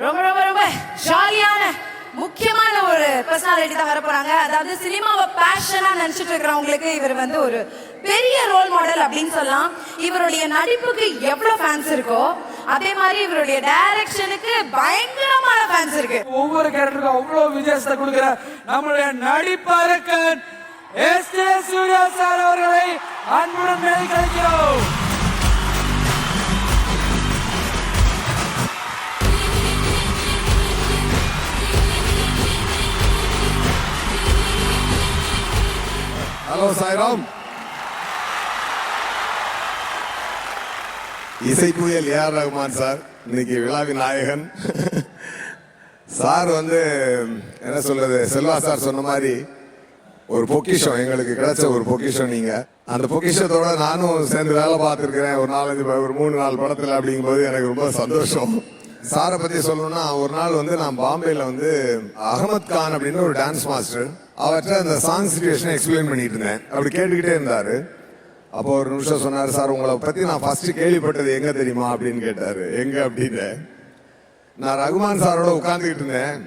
ரொம்ப ரொம்ப ரொம்ப ஜாலியான முக்கியமான ஒரு பர்சனாலிட்டி தான் வர போறாங்க. அதாவது சினிமாவை பேஷனா நினைச்சிட்டு இருக்கிறவங்களுக்கு இவர் வந்து ஒரு பெரிய ரோல் மாடல் அப்படின்னு சொல்லலாம். இவருடைய நடிப்புக்கு எவ்வளவு ஃபேன்ஸ் இருக்கோ அதே மாதிரி இவருடைய டைரக்ஷனுக்கு பயங்கரமான ஃபேன்ஸ் இருக்கு. ஒவ்வொரு கேரக்டருக்கும் அவ்வளவு வித்தியாசத்தை கொடுக்கிற நம்மளுடைய நடிப்பரக்கன் எஸ்.ஜே. சூர்யா சார் அவர்களை அன்புடன் மேலே கழிக்கிறோம். ஹலோ சாய்ராம். இசை புயல் ஏஆர் ரஹ்மான் சார் இன்னைக்கு விழாவின் நாயகன். சார் வந்து என்ன சொல்றது, செல்வா சார் சொன்ன மாதிரி ஒரு பொக்கிஷம், எங்களுக்கு கிடைச்ச ஒரு பொக்கிஷம். நீங்க அந்த பொக்கிஷத்தோட நானும் சேர்ந்து வேலை பார்த்துருக்கிறேன் ஒரு 3-4 படத்துல. அப்படிங்கும்போது எனக்கு ரொம்ப சந்தோஷம். சாரை பத்தி சொல்லணும்னா, ஒரு நாள் வந்து நான் பாம்பேல வந்து அகமத் கான் அப்படின்னு ஒரு டான்ஸ் மாஸ்டர், அவர்கிட்ட அந்த சாங் சிச்சுவேஷனை எக்ஸ்பிளைன் பண்ணிட்டு இருந்தேன். அப்படி கேட்டுக்கிட்டே இருந்தாரு. அப்போ ஒரு நிமிஷம் சொன்னாரு, சார் உங்களை பத்தி நான் ஃபர்ஸ்ட் கேள்விப்பட்டது எங்க தெரியுமா அப்படின்னு கேட்டாரு. எங்க அப்படின்னு. நான் ரகுமான் சாரோட உட்கார்ந்துக்கிட்டு இருந்தேன்.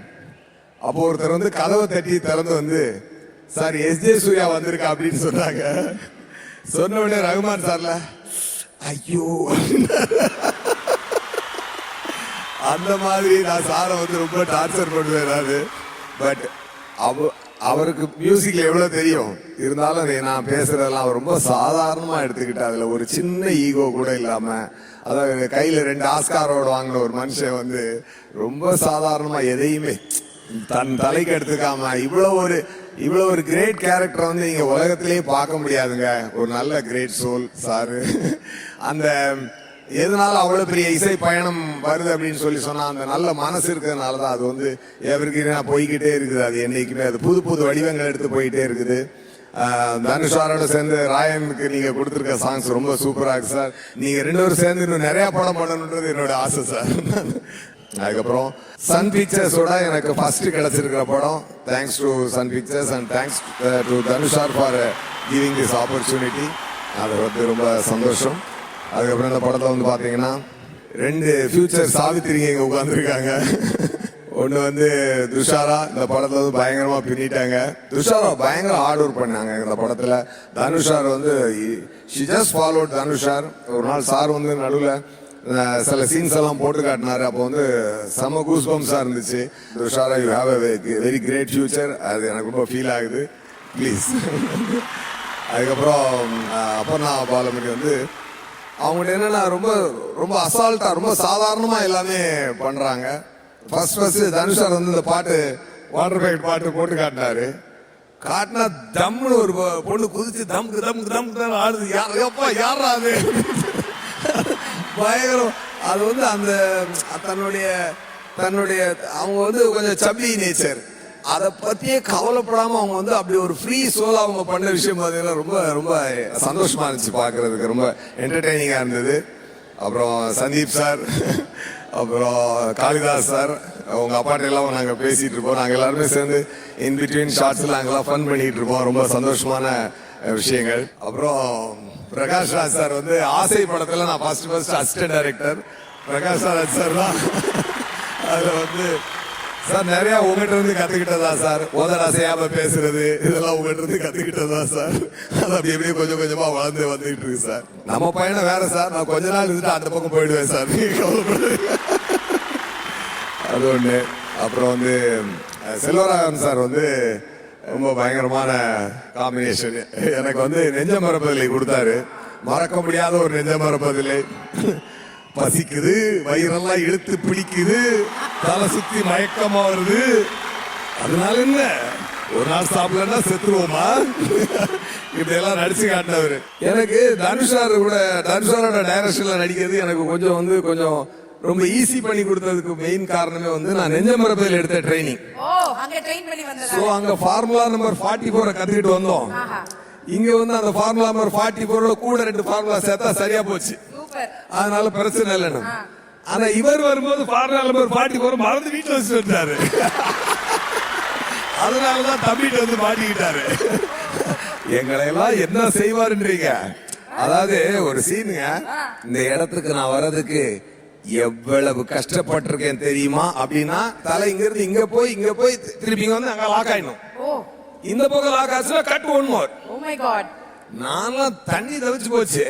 அப்போ ஒருத்தர் வந்து கதவை தட்டி திறந்து வந்து, சார் எஸ்.ஜே. சூர்யா வந்திருக்கா அப்படின்னு சொன்னாங்க. சொன்ன உடனே ரகுமான் சார்ல ஐயோ அந்த மாதிரி நான் சாரை வந்து ரொம்ப டார்ச்சர் பண்ணுவேன். பட் அவருக்கு மியூசிக்ல எவ்வளவு தெரியும் இருந்தாலும் நான் பேசுறதெல்லாம் அவர் ரொம்ப சாதாரணமா எடுத்துக்கிட்டு, அதுல ஒரு சின்ன ஈகோ கூட இல்லாம, அதாவது கையில 2 ஆஸ்கார் அவார்டு வாங்கின ஒரு மனுஷன் வந்து ரொம்ப சாதாரணமா எதையுமே தன் தலைக்கு எடுத்துக்காம இவ்வளவு ஒரு கிரேட் கேரக்டர் வந்து நீங்க உலகத்திலேயே பார்க்க முடியாதுங்க. ஒரு நல்ல கிரேட் சோல் சாரு. அந்த எதனால அவ்வளவு பெரிய இசை பயணம் வருது அப்படின்னு சொல்லி சொன்னா, அந்த நல்ல மனசு இருக்கிறதுனாலதான் அது வந்து எவருக்கு போய்கிட்டே இருக்குது. அது என்னைக்குமே அது புது புது வடிவங்கள் எடுத்து போயிட்டே இருக்குது. தனுஷாரோட சேர்ந்து ராயனுக்கு நீங்க கொடுத்துருக்க சாங்ஸ் ரொம்ப சூப்பரா இருக்கு சார். நீங்க 2 பேரும் சேர்ந்து இன்னும் நிறைய படம் பண்ணணுன்றது என்னோட ஆசை சார். அதுக்கப்புறம் சன் பிக்சர்ஸோட எனக்கு ஃபர்ஸ்ட் கிடைச்சிருக்கிற படம். Thanks to Sun Pictures and thanks to தனுஷார் ஃபார் கிவிங் திஸ் ஆப்பர்ச்சுனிட்டி. அது வந்து ரொம்ப சந்தோஷம். அதுக்கப்புறம் இந்த படத்தை வந்து பாத்தீங்கன்னா 2 ஃபியூச்சர் சாவித்திரிங்க இங்க உட்கார்ந்துருக்காங்க. ஒண்ணு வந்து துஷாரா இந்த படத்துல வந்து பயங்கரமா பின்னிட்டாங்க. துஷாரா பயங்கர ஹார்ட் ஒர்க் பண்ணாங்க இந்த படத்துல. தனுஷார் வந்து she just followed தனுஷார். ஒரு நாள் சார் வந்து நடுவுல சில சீன்ஸ் எல்லாம் போட்டு காட்டினாரு. அப்போ வந்து செம கூஸ் பம்ஸா இருந்துச்சு. Dushara you have a very great future. அது எனக்கு ரொம்ப ஃபீல் ஆகுது. ப்ளீஸ். அதுக்கப்புறம் அப்பர்ணா பாலமுடி வந்து அவங்கள்ட்ட என்னன்னா ரொம்ப ரொம்ப அசால்ட்டா ரொம்ப சாதாரணமா எல்லாமே பண்றாங்க. ஃபர்ஸ்ட் தனுஷார் வந்து இந்த பாட்டு வாட்டர் பேக்கெட் பாட்டு போட்டு காட்டினா தம்னு ஒரு பொண்ணு குதிச்சு தம்க்கு தம்க்கு தம்க்கு தான் ஆடுது. எப்பா யாரா அது பயங்கரம். அது வந்து அந்த தன்னுடைய அவங்க வந்து கொஞ்சம் சப்பி நேச்சர், அதை பத்தியே கவலைப்படாம அவங்க வந்து அப்படி ஒரு ஃப்ரீ சோல் அவங்க பண்ண விஷயம் பார்த்தீங்கன்னா ரொம்ப ரொம்ப சந்தோஷமா இருந்துச்சு பார்க்கறதுக்கு. ரொம்ப என்டர்டெய்னிங்கா இருந்தது. அப்புறம் சந்தீப் சார், அப்புறம் காளிதாஸ் சார், உங்க அப்பாட்ட எல்லாம் நாங்க பேசிட்டு இருப்போம். நாங்க எல்லாருமே சேர்ந்து இன் பிட்வீன் ஷார்ட்ஸ்ல நாங்கெல்லாம் ஃபன் பண்ணிட்டு இருப்போம். ரொம்ப சந்தோஷமான விஷயங்கள். அப்புறம் பிரகாஷ் ராஜ் சார் வந்து ஆசை படத்துல நான் first assistant director. Prakash Raj sir தான். அதுல வந்து சார் நிறைய உங்ககிட்ட இருந்து கத்துக்கிட்டதா சார். ஓதரா செய்யாம பேசுறது இதெல்லாம் உங்ககிட்ட இருந்து கத்துக்கிட்டதா சார். அது அப்படி எப்படி கொஞ்சம் கொஞ்சமா வளர்ந்து வந்துகிட்டு இருக்கு சார். நம்ம பையனை வேற சார். நான் கொஞ்ச நாள் இருந்துட்டு அந்த பக்கம் போயிடுவேன் சார். நீங்க கவலைப்படுறீங்க. அது ஒண்ணு. அப்புறம் வந்து செல்வராகவன் சார் வந்து ரொம்ப பயங்கரமான காம்பினேஷன். எனக்கு வந்து நெஞ்ச மரப்பதில்லை கொடுத்தாரு. மறக்க முடியாத ஒரு நெஞ்ச மரப்பதில்லை. பசிக்குது, வயிறெல்லாம் இழுத்து பிடிக்குது, தலை சுத்தி மயக்கமா வருது. அதனால என்ன, ஒரு நாள் சாப்பிடலன்னா செத்துருவோமா? இப்படி எல்லாம் நடிச்சு காட்டினவர். எனக்கு தனுஷாரோட டைரக்ஷன்ல நடிக்கிறது எனக்கு கொஞ்சம் ரொம்ப ஈஸி பண்ணி கொடுத்ததுக்கு மெயின் காரணமே வந்து நான் நெஞ்சமரப்பதில் எடுத்த ட்ரைனிங். அங்க ஃபார்முலா நம்பர் 44 கத்துக்கிட்டு வந்தோம். இங்க வந்து அந்த ஃபார்முலா நம்பர் 44 கூட 2 ஃபார்முலா சேர்த்தா சரியா போச்சு. அதனால பிரச்சனை இல்லைன்னு. ஆனா இவர் வரும்போது ஃபார்முலா நம்பர் 44 மறந்து வீட்டுல வச்சுட்டு வந்தாரு. அதனாலதான் தம்பிட்டு வந்து மாட்டிக்கிட்டாரு. எங்களை எல்லாம் என்ன செய்வாருன்றீங்க. அதாவது ஒரு சீனுங்க, இந்த இடத்துக்கு நான் வர்றதுக்கு எவ்வளவு கஷ்டப்பட்டிருக்கேன் தெரியுமா அப்படின்னா தலை இங்க இருந்து இங்க போய் திருப்பி இங்க வந்து அங்க லாக் ஆயிடும். ஓ இந்த பக்கம் லாக் ஆச்சுன்னா cut one more. Oh my God. நான்லாம் தண்ணி தவிச்சு போச்சு.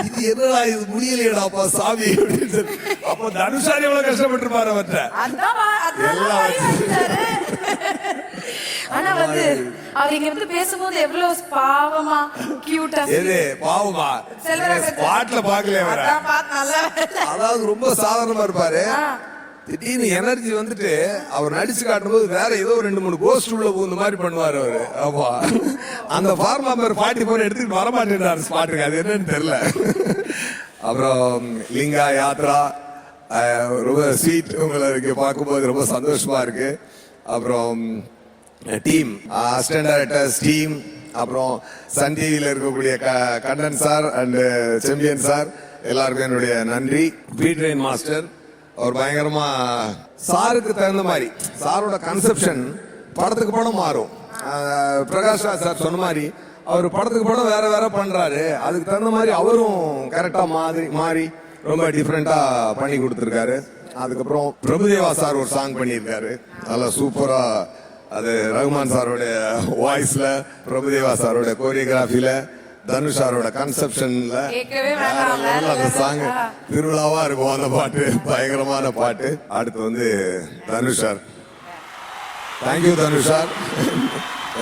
இது என்னடா இது முடியலையடாப்பா சாமி அப்படின்னு சொல்லி. அப்ப தனுஷாரி எவ்வளவு கஷ்டப்பட்டிருப்பாரு அவர்கிட்ட. ஆனா வந்து அவர் இங்க வந்து பேசும்போது எவ்வளவு பாவமா கியூட்டா. எது பாவமா? பாட்டுல பாக்கல அவரை. அதாவது ரொம்ப சாதாரணமா இருப்பாரு. திடீர்னு எனர்ஜி வந்துட்டு அவர் நடிச்சு காட்டும் போது வேற ஏதோ 2-3 கோஸ்ட் உள்ள போகுந்த மாதிரி பண்ணுவாரு அவரு. ஆமா, அந்த ஃபார்ம் நம்பர் 44 எடுத்துட்டு வரமாட்டேன்றாரு ஸ்பாட்டுக்கு. அது என்னன்னு தெரியல. அப்புறம் லிங்கா யாத்ரா ரொம்ப ஸ்வீட், உங்களுக்கு பார்க்கும்போது ரொம்ப சந்தோஷமா இருக்கு. அப்புறம் டீம் அசிஸ்டன்ட் டைரக்டர்ஸ் டீம், அப்புறம் சன் டிவியில் இருக்கக்கூடிய Kannan sir and Sembiyan sir, எல்லாருக்கும் என்னுடைய நன்றி. பீட்ரெயின் மாஸ்டர் அவர் பயங்கரமா சாருக்கு தகுந்த மாதிரி, சாரோட கன்செப்ஷன் படத்துக்கு படம் மாறும். பிரகாஷ் ராஜ் சார் சொன்ன மாதிரி அவர் படத்துக்கு படம் வேற வேற பண்றாரு. அதுக்கு தகுந்த மாதிரி அவரும் கரெக்டா மாறி ரொம்ப டிஃப்ரெண்டா பண்ணி கொடுத்துருக்காரு. அதுக்கப்புறம் பிரபுதேவா சார் ஒரு சாங் பண்ணியிருக்காரு, நல்லா சூப்பரா. அது ரகுமான் சாரோட வாய்ஸ்ல, பிரபுதேவா சாரோட கோரியோகிராஃபில, தனுஷாரோட கன்செப்ஷன்ல அந்த சாங் திருவிழாவா இருக்கும். அந்த பாட்டு பயங்கரமான பாட்டு. அடுத்து வந்து தனுஷார். தேங்க்யூ தனுஷார்,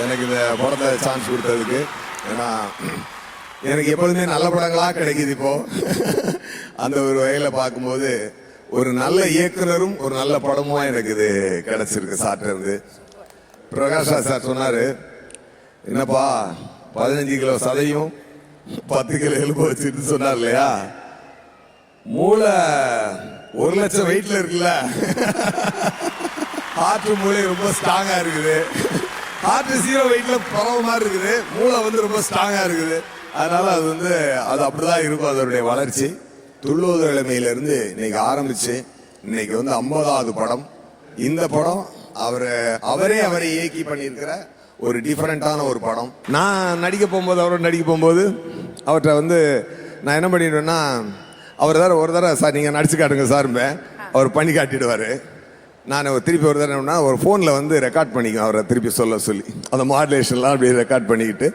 எனக்கு இந்த படத்தை சான்ஸ் கொடுத்ததுக்கு. ஏன்னா எனக்கு எப்பொழுதுமே நல்ல படங்களா கிடைக்குது இப்போ. அந்த ஒரு வகையில பார்க்கும்போது ஒரு நல்ல இயக்குனரும் ஒரு நல்ல படமும் எனக்கு இது கிடைச்சிருக்கு சார்ட்ட இருந்து. பிரகாஷ் சார் சொன்னாரு, என்னப்பா 15 கிலோ சதையும் 10 கிலோ எலும்பு வச்சுட்டு சொன்னார் இல்லையா, மூளை 1 லட்சம் வெயிட்ல இருக்குல்ல, ஹார்ட் மூளை ரொம்ப ஸ்ட்ராங்கா இருக்குது. ஹார்ட் 0 வெயிட்ல பரவ மாதிரி இருக்குது, மூளை வந்து ரொம்ப ஸ்ட்ராங்கா இருக்குது. அதனால அது வந்து அது அப்படிதான் இருக்கும் அதனுடைய வளர்ச்சி. துள்ளுவதர் இளமையிலிருந்து இன்னைக்கு ஆரம்பிச்சு இன்னைக்கு வந்து 50வது படம். இந்த படம் அவரே இயக்கி பண்ணியிருக்கிற ஒரு டிஃபரெண்டான ஒரு படம். நான் நடிக்க போகும்போது, அவரோட நடிக்க போகும்போது அவர்கிட்ட வந்து நான் என்ன பண்ணிடுவேன்னா, அவர் ஒரு தடவை சார் நீங்கள் நடிச்சு காட்டுங்க சார்பே, அவர் பண்ணி காட்டிடுவார். நான் திருப்பி ஒரு தடவை ஒரு ஃபோனில் வந்து ரெக்கார்ட் பண்ணிக்குவேன் அவரை திருப்பி சொல்லி, அந்த மாடுலேஷன்லாம் அப்படியே ரெக்கார்ட் பண்ணிக்கிட்டு,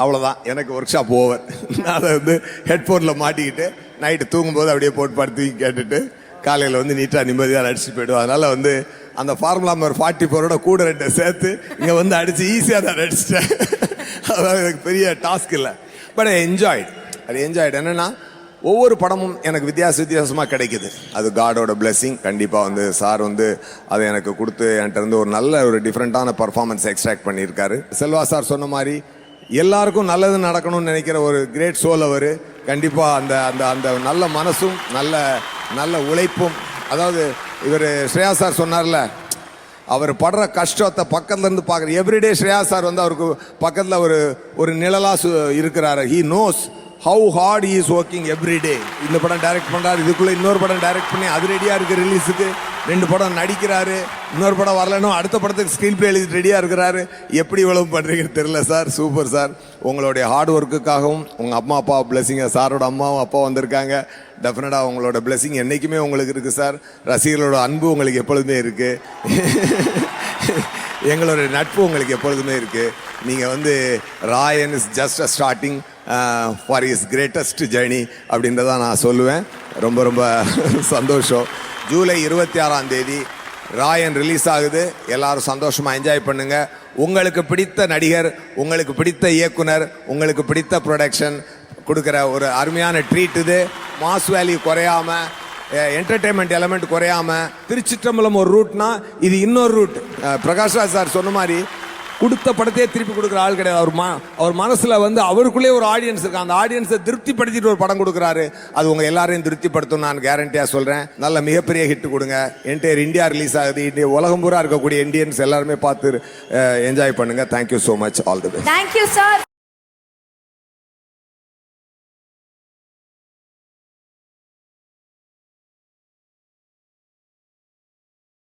அவ்வளோதான் எனக்கு ஒர்க் ஷாப் ஓவர். நான் அதை வந்து ஹெட்ஃபோனில் மாட்டிக்கிட்டு நைட்டு தூங்கும்போது அப்படியே போட்டு படுத்து கேட்டுட்டு காலையில் வந்து நீட்டாக நிம்மதியாக நடிச்சுட்டு போய்டுவோம். அதனால் வந்து அந்த ஃபார்முலா நம்பர் 44ஓட கூட 2 சேர்த்து இங்கே வந்து அடித்து ஈஸியாக தான் நடிச்சிட்டேன். அதாவது எனக்கு பெரிய டாஸ்க் இல்லை, பட் ஐ என்ஜாய்டு. என்னென்னா ஒவ்வொரு படமும் எனக்கு வித்தியாசமாக கிடைக்குது. அது காடோட பிளெஸிங். கண்டிப்பாக வந்து சார் வந்து அதை எனக்கு கொடுத்து என்கிட்ட இருந்து ஒரு டிஃப்ரெண்ட்டான பர்ஃபார்மன்ஸ் எக்ஸ்ட்ராக்ட் பண்ணியிருக்காரு. செல்வா சார் சொன்ன மாதிரி எல்லாருக்கும் நல்லது நடக்கணும்னு நினைக்கிற ஒரு கிரேட் சோல் அவர். கண்டிப்பாக அந்த அந்த அந்த நல்ல மனசும் நல்ல உழைப்பும். அதாவது இவர் ஸ்ரேயா சார் சொன்னார்ல, அவர் படுற கஷ்டத்தை பக்கத்துல இருந்து பார்க்குற எவ்ரிடே. ஸ்ரேயா சார் வந்து அவருக்கு பக்கத்தில் ஒரு நிழலா இருக்கிறாரு. He knows how heart he is working every day. இந்த படம் டைரக்ட் பண்ணுறாரு, இதுக்குள்ளே இன்னொரு படம் டைரக்ட் பண்ணி அது ரெடியாக இருக்குது ரிலீஸுக்கு. 2 படம் நடிக்கிறாரு, இன்னொரு படம் வரலனும் அடுத்த படத்துக்கு ஸ்க்ரீன் பிளே எழுதி ரெடியாக இருக்கிறாரு. எப்படி இவ்வளவு பண்ணுறீங்கன்னு தெரியல சார். சூப்பர் சார், உங்களுடைய ஹார்ட் ஒர்க்குக்காகவும் உங்கள் அம்மா அப்பா பிளெஸிங்க, சாரோட அம்மாவும் அப்பா வந்திருக்காங்க. டெஃபினட்டாக உங்களோட பிளெஸிங் என்றைக்குமே உங்களுக்கு இருக்குது சார். ரசிகர்களோட அன்பு உங்களுக்கு எப்பொழுதுமே இருக்குது. எங்களுடைய நட்பு உங்களுக்கு எப்பொழுதுமே இருக்குது. நீங்கள் வந்து Raayan is just a starting for is greatest journey அப்படின்றத நான் சொல்லுவேன். ரொம்ப சந்தோஷம். ஜூலை 26ஆம் தேதி ராயன் ரிலீஸ் ஆகுது. எல்லாரும் சந்தோஷமாக என்ஜாய் பண்ணுங்க. உங்களுக்கு பிடித்த நடிகர், உங்களுக்கு பிடித்த இயக்குனர், உங்களுக்கு பிடித்த ப்ரொடக்ஷன் கொடுக்குற ஒரு அருமையான ட்ரீட் இது. மாஸ் வேல்யூ குறையாம, என்டர்டெயின்மெண்ட் எலமெண்ட் குறையாம, திருச்சிற்றம்பலம் ஒரு ரூட்னா இது இன்னொரு ரூட். பிரகாஷ் ராஜ் சார் சொன்ன மாதிரி கொடுத்த படத்தையே திருப்பி கொடுக்குற ஆள் கிடையாது. அவர் மனசுல வந்து அவருக்குள்ளே ஒரு ஆடியன்ஸ் இருக்கு. அந்த ஆடியன்ஸை திருப்திப்படுத்திட்டு ஒரு படம் கொடுக்குறாரு. அது உங்க எல்லாரையும் திருப்திப்படுத்தும் நான் கேரண்டியா சொல்றேன். நல்ல மிகப்பெரிய ஹிட் கொடுங்க. என்டையர் இந்தியா ரிலீஸ் ஆகுது. இந்தியா உலகம் பூரா இருக்கக்கூடிய இந்தியன்ஸ் எல்லாருமே பார்த்து என்ஜாய் பண்ணுங்க. Thank you so much. All the best. Thank you sir.